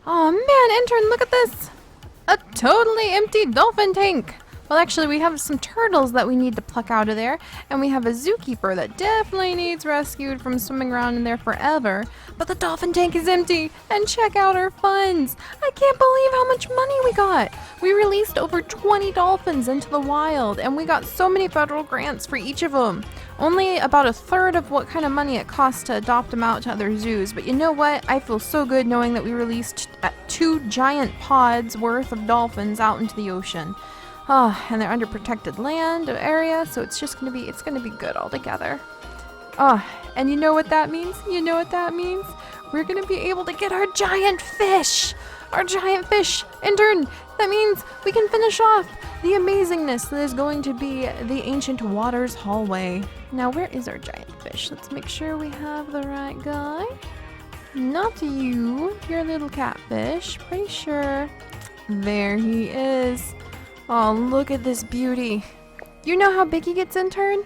Oh man, intern, look at this! A totally empty dolphin tank! Well, actually, we have some turtles that we need to pluck out of there, and we have a zookeeper that definitely needs rescued from swimming around in there forever. But the dolphin tank is empty, and check out our funds! I can't believe how much money we got! We released over 20 dolphins into the wild, and we got so many federal grants for each of them. Only about a third of what kind of money it costs to adopt them out to other zoos, but you know what? I feel so good knowing that we released 2 giant pods worth of dolphins out into the ocean. Oh, and they're under protected land area, so it's gonna be good altogether. Oh, and you know what that means? You know what that means? We're gonna be able to get our giant fish! Our giant fish! Intern, that means we can finish off the amazingness that is going to be the Ancient Waters Hallway. Now, where is our giant fish? Let's make sure we have the right guy. Not you, you're a little catfish. Pretty sure. There he is. Oh, look at this beauty. You know how big he gets, intern?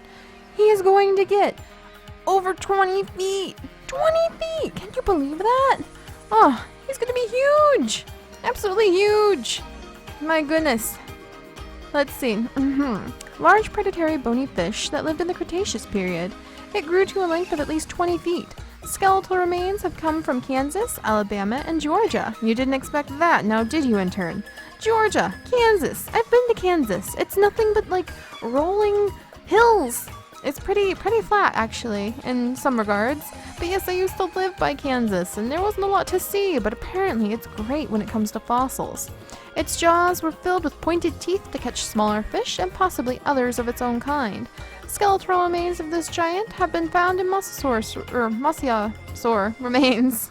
He is going to get over 20 feet. 20 feet! Can you believe that? Oh, he's going to be huge. Absolutely huge. My goodness. Let's see. Large predatory bony fish that lived in the Cretaceous period. It grew to a length of at least 20 feet. Skeletal remains have come from Kansas, Alabama, and Georgia. You didn't expect that, now did you, intern? Georgia, Kansas. I've been to Kansas. It's nothing but like rolling hills. It's pretty flat actually in some regards. But yes, I used to live by Kansas and there wasn't a lot to see, but apparently it's great when it comes to fossils. Its jaws were filled with pointed teeth to catch smaller fish and possibly others of its own kind. Skeletal remains of this giant have been found in mosasaur remains.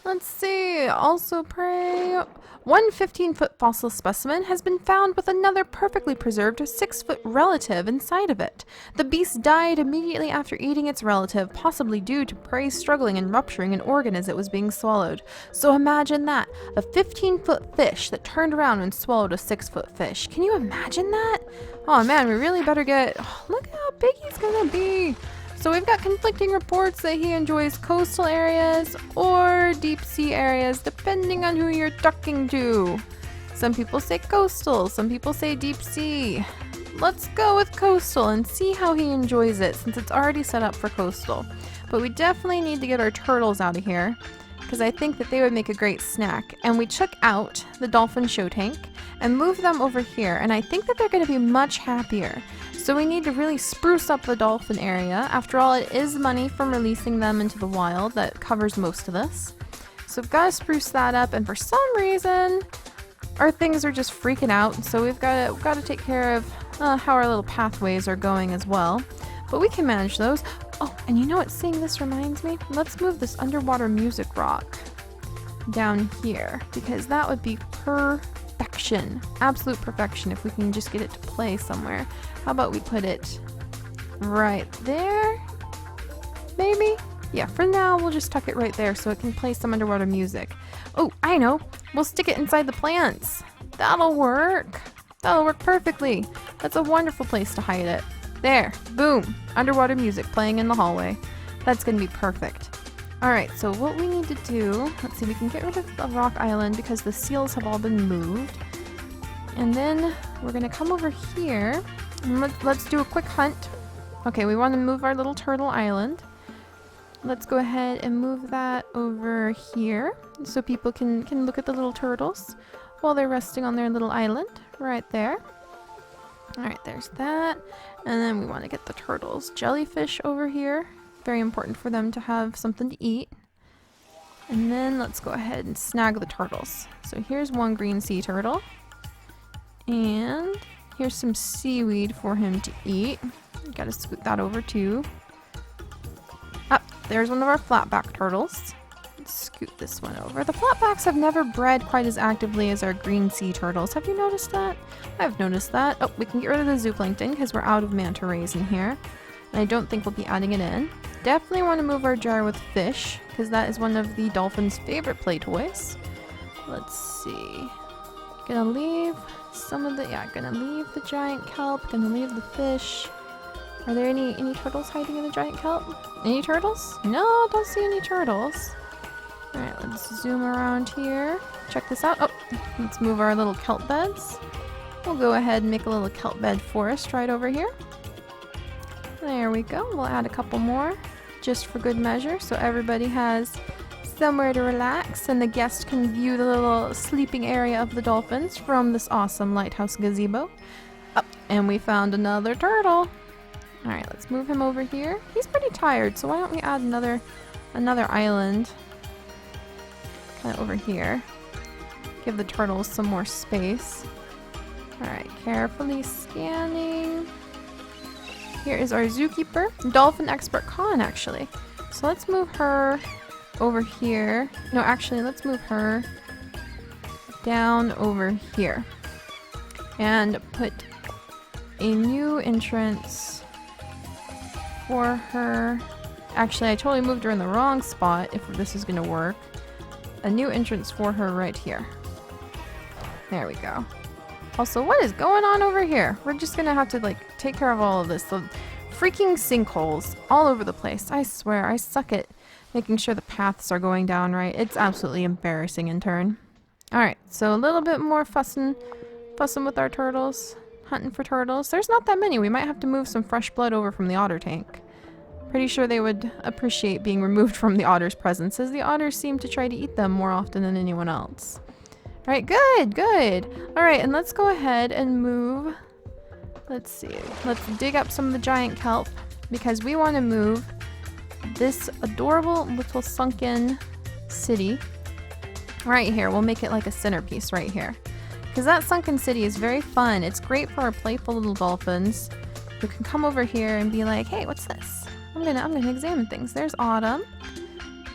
Let's see, also prey. One 15-foot fossil specimen has been found with another perfectly preserved 6-foot relative inside of it. The beast died immediately after eating its relative, possibly due to prey struggling and rupturing an organ as it was being swallowed. So imagine that, a 15-foot fish that turned around and swallowed a 6-foot fish. Can you imagine that? Oh man, we really better get... Oh, look at how big he's gonna be! So we've got conflicting reports that he enjoys coastal areas or deep sea areas, depending on who you're talking to. Some people say coastal, some people say deep sea. Let's go with coastal and see how he enjoys it since it's already set up for coastal. But we definitely need to get our turtles out of here because I think that they would make a great snack. And we took out the dolphin show tank and moved them over here, and I think that they're going to be much happier. So we need to really spruce up the dolphin area. After all, it is money from releasing them into the wild that covers most of this. So we've got to spruce that up, and for some reason, our things are just freaking out. So we've got to take care of how our little pathways are going as well. But we can manage those. Oh, and you know what seeing this reminds me? Let's move this underwater music rock down here, because that would be perfection. Absolute perfection if we can just get it to play somewhere. How about we put it right there? Maybe? Yeah, for now we'll just tuck it right there so it can play some underwater music. Oh, I know! We'll stick it inside the plants! That'll work! That'll work perfectly! That's a wonderful place to hide it. There! Boom! Underwater music playing in the hallway. That's gonna be perfect. Alright, so what we need to do... Let's see, we can get rid of the rock island because the seals have all been moved. And then we're gonna come over here. And let's do a quick hunt. Okay, we want to move our little turtle island. Let's go ahead and move that over here so people can look at the little turtles while they're resting on their little island right there. Alright, there's that. And then we want to get the turtles. Jellyfish over here. Very important for them to have something to eat. And then let's go ahead and snag the turtles. So here's one green sea turtle. And here's some seaweed for him to eat. Gotta scoot that over too. Ah, there's one of our flatback turtles. Let's scoot this one over. The flatbacks have never bred quite as actively as our green sea turtles. Have you noticed that? I've noticed that. Oh, we can get rid of the zooplankton because we're out of manta rays in here. And I don't think we'll be adding it in. Definitely want to move our jar with fish because that is one of the dolphin's favorite play toys. Let's see. Gonna leave some of the, gonna leave the giant kelp, gonna leave the fish. Are there any turtles hiding in the giant kelp? Any turtles? No, don't see any turtles. Alright, let's zoom around here. Check this out. Oh, let's move our little kelp beds. We'll go ahead and make a little kelp bed forest right over here. There we go. We'll add a couple more just for good measure so everybody has somewhere to relax and the guest can view the little sleeping area of the dolphins from this awesome lighthouse gazebo. Oh, and we found another turtle. Alright, let's move him over here. He's pretty tired, so why don't we add another island kind of over here. Give the turtles some more space. Alright, carefully scanning. Here is our zookeeper, dolphin expert Khan, actually. So let's move her over here. No, actually, let's move her down over here. And put a new entrance for her. Actually, I totally moved her in the wrong spot if this is going to work. A new entrance for her right here. There we go. Also, what is going on over here? We're just gonna have to like take care of all of this. The freaking sinkholes all over the place. I swear, I suck at making sure the paths are going down right. It's absolutely embarrassing, intern. Alright, so a little bit more fussing with our turtles. Hunting for turtles. There's not that many. We might have to move some fresh blood over from the otter tank. Pretty sure they would appreciate being removed from the otter's presence, as the otters seem to try to eat them more often than anyone else. Alright, good, good. Alright, and let's go ahead and move. Let's see. Let's dig up some of the giant kelp because we want to move this adorable little sunken city right here. We'll make it like a centerpiece right here. Because that sunken city is very fun. It's great for our playful little dolphins who can come over here and be like, hey, what's this? I'm gonna examine things. There's Autumn.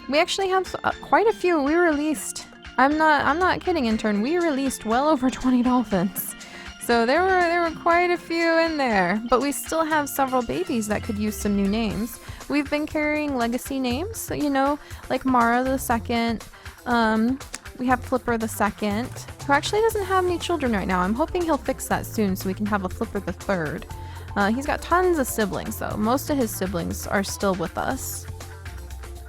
We actually have quite a few. We released... I'm not kidding, intern. We released well over 20 dolphins. So there were quite a few in there. But we still have several babies that could use some new names. We've been carrying legacy names, so, you know, like Mara the Second. We have Flipper the Second, who actually doesn't have any children right now. I'm hoping he'll fix that soon so we can have a Flipper the Third. He's got tons of siblings, though. Most of his siblings are still with us.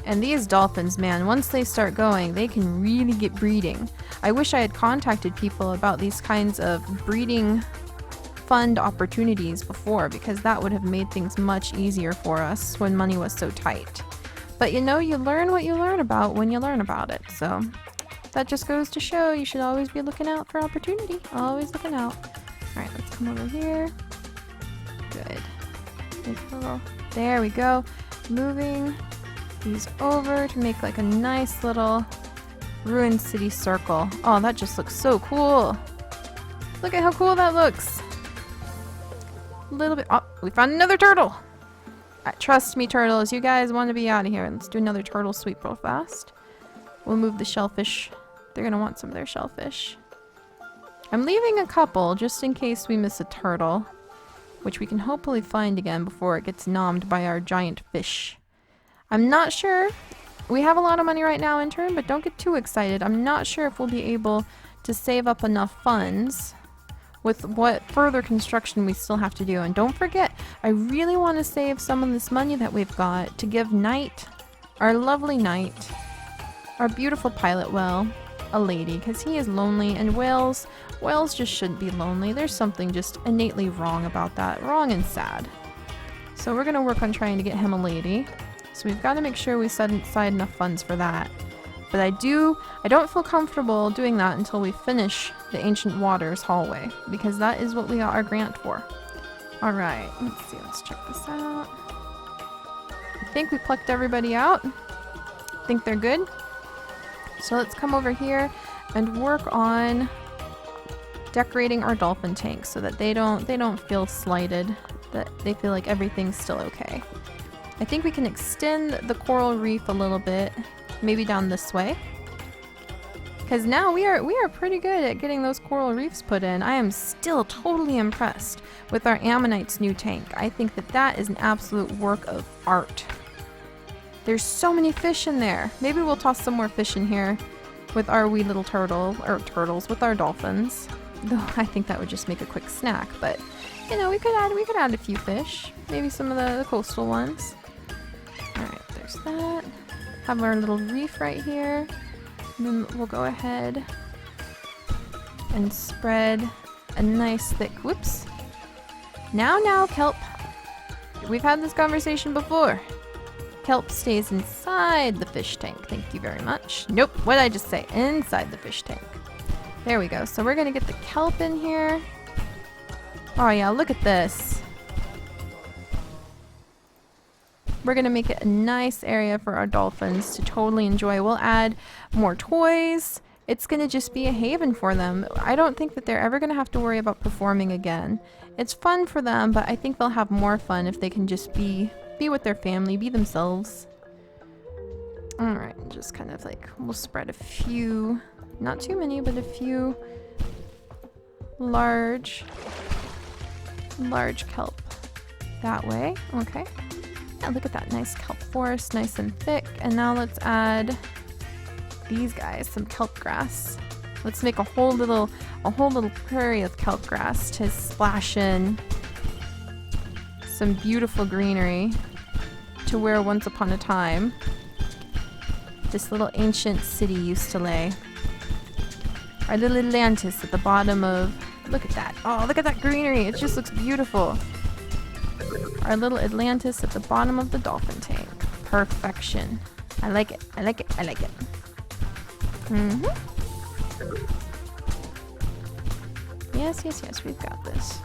And these dolphins, man, once they start going, they can really get breeding. I wish I had contacted people about these kinds of breeding fund opportunities before, because that would have made things much easier for us when money was so tight. But you know, you learn what you learn about when you learn about it. So that just goes to show you should always be looking out for opportunity. Always looking out. Alright, let's come over here. Good. There we go. Moving these over to make like a nice little ruined city circle. Oh, that just looks so cool. Look at how cool that looks. A little bit. Oh, we found another turtle. Trust me, turtles. You guys want to be out of here. Let's do another turtle sweep real fast. We'll move the shellfish. They're going to want some of their shellfish. I'm leaving a couple just in case we miss a turtle, which we can hopefully find again before it gets nommed by our giant fish. I'm not sure. We have a lot of money right now, intern, but don't get too excited. I'm not sure if we'll be able to save up enough funds with what further construction we still have to do. And don't forget, I really want to save some of this money that we've got to give Knight, our lovely Knight, our beautiful pilot whale, a lady, because he is lonely, and whales just shouldn't be lonely. There's something just innately wrong about that. Wrong and sad. So we're going to work on trying to get him a lady. So we've got to make sure we set aside enough funds for that. But I don't feel comfortable doing that until we finish the Ancient Waters hallway, because that is what we got our grant for. Alright, let's see, let's check this out. I think we plucked everybody out. I think they're good. So let's come over here and work on decorating our dolphin tanks so that they don't feel slighted, that they feel like everything's still okay. I think we can extend the coral reef a little bit, maybe down this way. Because now we are pretty good at getting those coral reefs put in. I am still totally impressed with our Ammonite's new tank. I think that is an absolute work of art. There's so many fish in there. Maybe we'll toss some more fish in here with our wee little turtles, with our dolphins. Though I think that would just make a quick snack, but you know, we could add a few fish. Maybe some of the coastal ones. Alright, there's that. have our little reef right here. And then we'll go ahead and spread a nice thick, whoops. Now, kelp. We've had this conversation before. Kelp stays inside the fish tank. Thank you very much. Nope, what did I just say? Inside the fish tank. There we go. So we're gonna get the kelp in here. Oh yeah, look at this. We're gonna make it a nice area for our dolphins to totally enjoy. We'll add more toys. It's gonna just be a haven for them. I don't think that they're ever gonna have to worry about performing again. It's fun for them, but I think they'll have more fun if they can just be with their family, be themselves. Alright, just kind of like, we'll spread a few, not too many, but a few large kelp that way. Okay. Yeah, look at that nice kelp forest, nice and thick. And now let's add these guys, some kelp grass. Let's make a whole little prairie of kelp grass to splash in some beautiful greenery to where once upon a time this little ancient city used to lay. Our little Atlantis at the bottom of, look at that. Oh, look at that greenery. It just looks beautiful. Our little Atlantis at the bottom of the dolphin tank. Perfection. I like it. I like it. I like it. Yes, yes, yes. We've got this.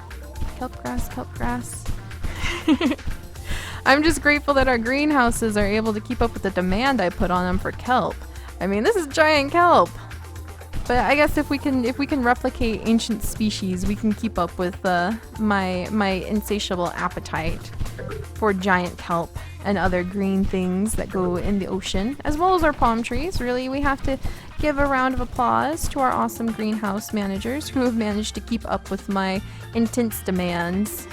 Kelp grass, kelp grass. I'm just grateful that our greenhouses are able to keep up with the demand I put on them for kelp. I mean, this is giant kelp. But I guess if we can replicate ancient species, we can keep up with my insatiable appetite for giant kelp and other green things that go in the ocean, as well as our palm trees. Really, we have to give a round of applause to our awesome greenhouse managers who have managed to keep up with my intense demands.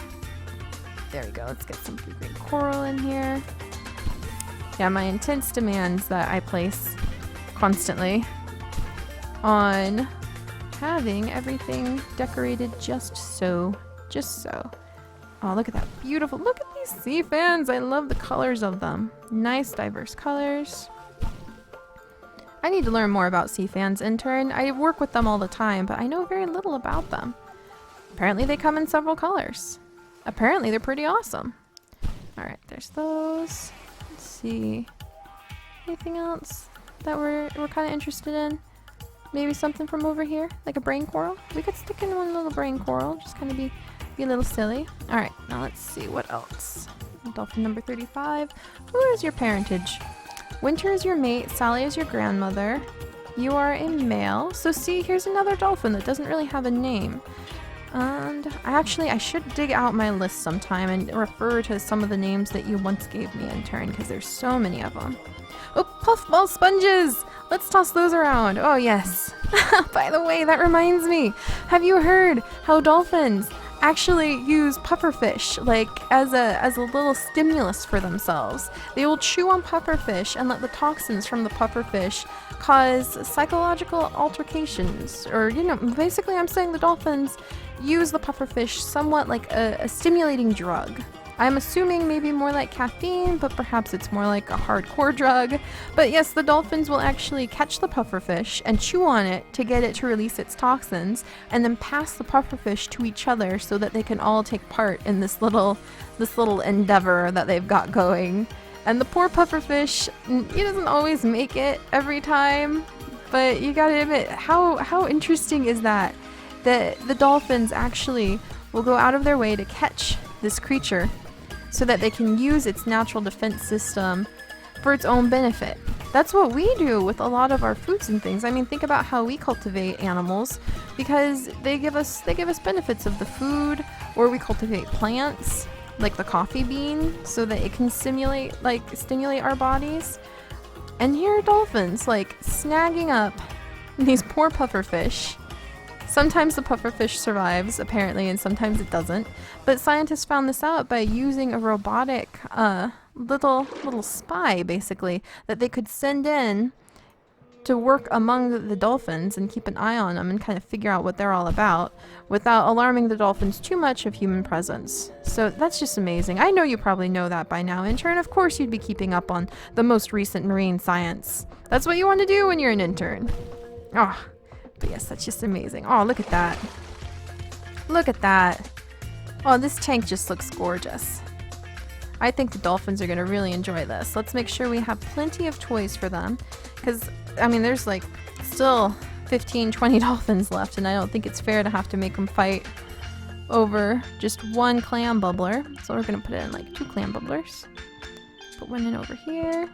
There we go. Let's get some blue green coral in here. Yeah, my intense demands that I place constantly on having everything decorated just so. Oh, look at that beautiful, look at these sea fans. I love the colors of them. Nice diverse colors. I need to learn more about sea fans, intern. I work with them all the time, but I know very little about them. Apparently they come in several colors. Apparently they're pretty awesome. Alright, there's those. Let's see. Anything else that we're kind of interested in? Maybe something from over here, like a brain coral. We could stick in one little brain coral, just kind of be a little silly. All right, now let's see what else. Dolphin number 35. Who is your parentage? Winter is your mate. Sally is your grandmother. You are a male. So see, here's another dolphin that doesn't really have a name. And I should dig out my list sometime and refer to some of the names that you once gave me, intern, because there's so many of them. Oh, puffball sponges! Let's toss those around. Oh, yes. By the way, that reminds me. Have you heard how dolphins actually use pufferfish like as a little stimulus for themselves? They will chew on pufferfish and let the toxins from the pufferfish cause psychological altercations. Or, you know, basically I'm saying the dolphins use the pufferfish somewhat like a stimulating drug. I'm assuming maybe more like caffeine, but perhaps it's more like a hardcore drug. But yes, the dolphins will actually catch the pufferfish and chew on it to get it to release its toxins, and then pass the pufferfish to each other so that they can all take part in this little endeavor that they've got going. And the poor pufferfish, he doesn't always make it every time, but you gotta admit, how interesting is that the dolphins actually will go out of their way to catch this creature so that they can use its natural defense system for its own benefit. That's what we do with a lot of our foods and things. I mean, think about how we cultivate animals, because they give us benefits of the food, or we cultivate plants like the coffee bean so that it can stimulate our bodies. And here are dolphins like snagging up these poor pufferfish. Sometimes the pufferfish survives, apparently, and sometimes it doesn't. But scientists found this out by using a robotic little spy, basically, that they could send in to work among the dolphins and keep an eye on them and kind of figure out what they're all about without alarming the dolphins too much of human presence. So that's just amazing. I know you probably know that by now, intern. Of course you'd be keeping up on the most recent marine science. That's what you want to do when you're an intern. Oh, but yes, that's just amazing. Oh, look at that. Look at that. Oh, this tank just looks gorgeous. I think the dolphins are going to really enjoy this. Let's make sure we have plenty of toys for them. Because, I mean, there's like still 15, 20 dolphins left. And I don't think it's fair to have to make them fight over just one clam bubbler. So we're going to put in like 2 clam bubblers. Put one in over here.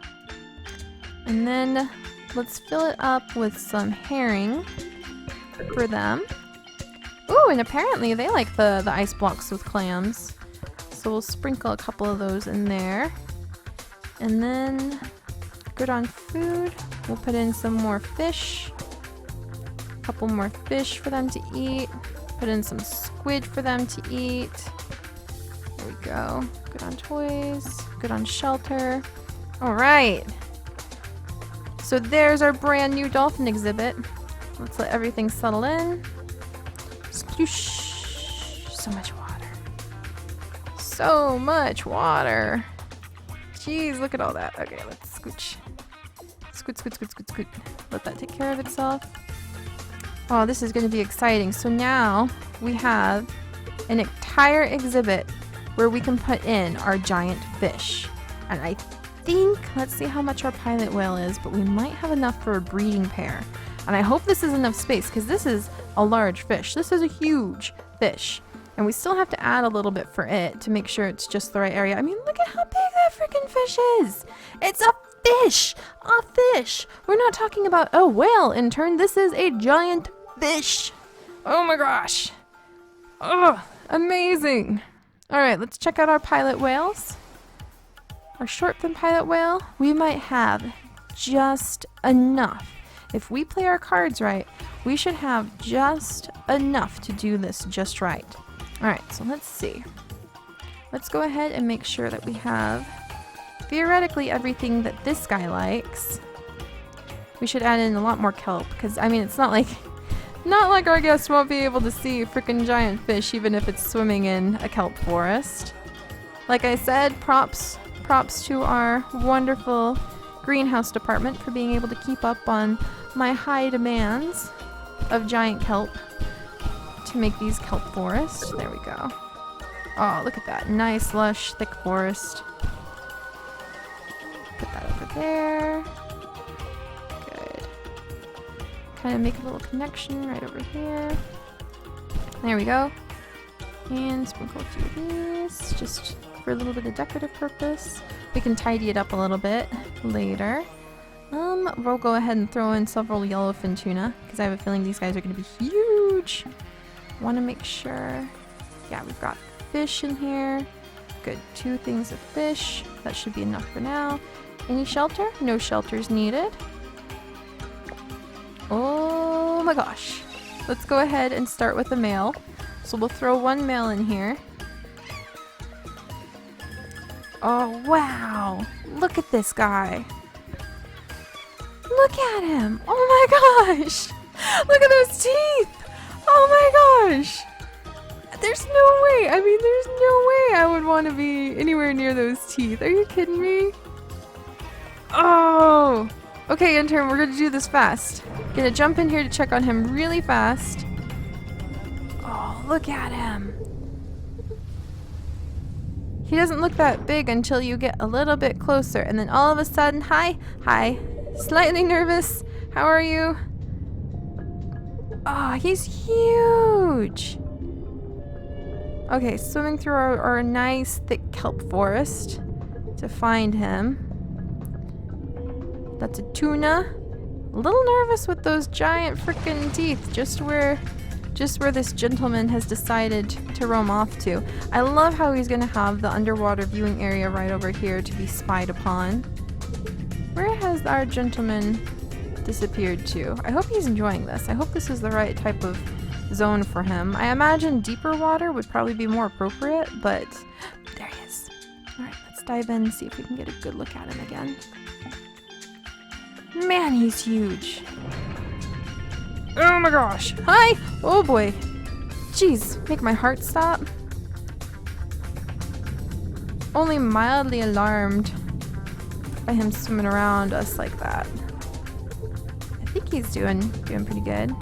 And then let's fill it up with some herring for them. Ooh, and apparently they like the ice blocks with clams. So we'll sprinkle a couple of those in there. And then, good on food, we'll put in some more fish. A couple more fish for them to eat. Put in some squid for them to eat. There we go. Good on toys. Good on shelter. Alright. So there's our brand new dolphin exhibit. Let's let everything settle in. Sploosh. So much water. So much water. Jeez, look at all that. Okay, let's scooch. Scoot, scoot, scoot, scoot, scoot. Let that take care of itself. Oh, this is going to be exciting. So now we have an entire exhibit where we can put in our giant fish. And I think, let's see how much our pilot whale is, but we might have enough for a breeding pair. And I hope this is enough space because this is a large fish. This is a huge fish. And we still have to add a little bit for it to make sure it's just the right area. I mean, look at how big that freaking fish is. It's a fish. A fish. We're not talking about a whale, intern. This is a giant fish. Oh my gosh. Oh, amazing. All right, let's check out our pilot whales. Our short fin pilot whale. We might have just enough. If we play our cards right, we should have just enough to do this just right. Alright, so let's see. Let's go ahead and make sure that we have theoretically everything that this guy likes. We should add in a lot more kelp because, I mean, it's not like our guest won't be able to see freaking giant fish even if it's swimming in a kelp forest. Like I said, props to our wonderful greenhouse department for being able to keep up on my high demands of giant kelp to make these kelp forests. There we go. Oh, look at that. Nice, lush, thick forest. Put that over there. Good. Kind of make a little connection right over here. There we go. And sprinkle a few of these just for a little bit of decorative purpose. We can tidy it up a little bit later. We'll go ahead and throw in several yellowfin tuna because I have a feeling these guys are going to be huge. Want to make sure. Yeah, we've got fish in here. Good, 2 things of fish. That should be enough for now. Any shelter? No shelters needed. Oh my gosh. Let's go ahead and start with the male. So we'll throw 1 male in here. Oh wow. Look at this guy. Look at him. Oh my gosh. Look at those teeth. Oh my gosh. There's no way. I mean, there's no way I would want to be anywhere near those teeth. Are you kidding me? Oh. Okay, intern, we're going to do this fast. Gonna jump in here to check on him really fast. Oh, look at him. He doesn't look that big until you get a little bit closer. And then all of a sudden, hi, slightly nervous. How are you? Oh, he's huge. Okay, swimming through our nice thick kelp forest to find him. That's a tuna. A little nervous with those giant freaking teeth, just where this gentleman has decided to roam off to. I love how he's gonna have the underwater viewing area right over here to be spied upon. Where has our gentleman disappeared to? I hope he's enjoying this. I hope this is the right type of zone for him. I imagine deeper water would probably be more appropriate, but there he is. Alright, let's dive in and see if we can get a good look at him again. Man, he's huge. Oh my gosh. Hi! Oh boy. Jeez, make my heart stop. Only mildly alarmed by him swimming around us like that. I think he's doing pretty good.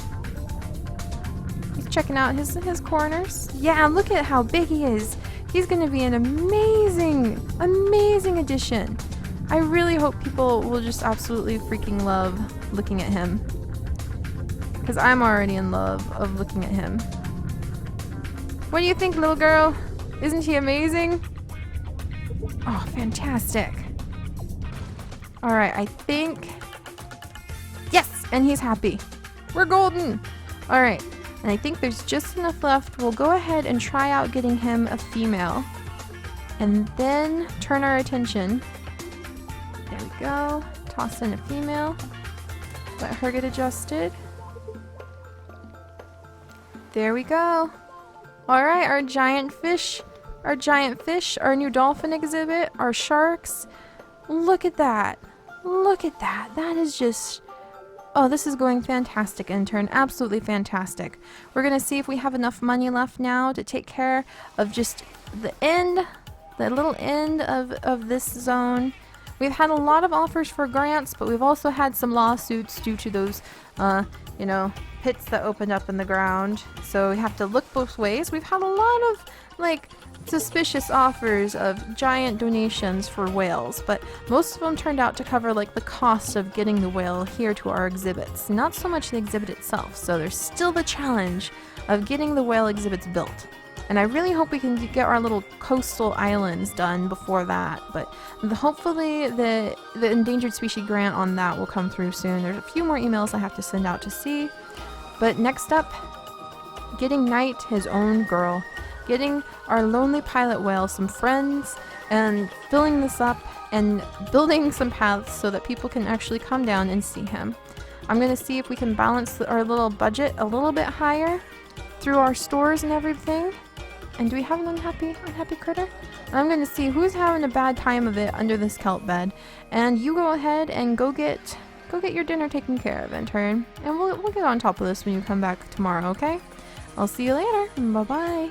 He's checking out his corners. Yeah, look at how big he is. He's gonna be an amazing addition. I really hope people will just absolutely freaking love looking at him. Because I'm already in love of looking at him. What do you think, little girl? Isn't he amazing? Oh, fantastic. Alright, I think... Yes! And he's happy. We're golden! Alright, and I think there's just enough left. We'll go ahead and try out getting him a female. And then turn our attention. There we go. Toss in a female. Let her get adjusted. There we go. Alright, our giant fish, our new dolphin exhibit, our sharks. Look at that. Look at that. That is just... Oh, this is going fantastic, intern. Absolutely fantastic. We're going to see if we have enough money left now to take care of just the little end of this zone. We've had a lot of offers for grants, but we've also had some lawsuits due to those, you know, pits that opened up in the ground. So we have to look both ways. We've had a lot of, like, suspicious offers of giant donations for whales, but most of them turned out to cover, like, the cost of getting the whale here to our exhibits. Not so much the exhibit itself, so there's still the challenge of getting the whale exhibits built. And I really hope we can get our little coastal islands done before that, but hopefully the endangered species grant on that will come through soon. There's a few more emails I have to send out to see. But next up, getting Knight his own girl. Getting our lonely pilot whale some friends, and filling this up and building some paths so that people can actually come down and see him. I'm going to see if we can balance our little budget a little bit higher through our stores and everything. And do we have an unhappy critter? And I'm going to see who's having a bad time of it under this kelp bed. And you go ahead and go get your dinner taken care of, intern. And we'll get on top of this when you come back tomorrow, okay? I'll see you later. Bye-bye.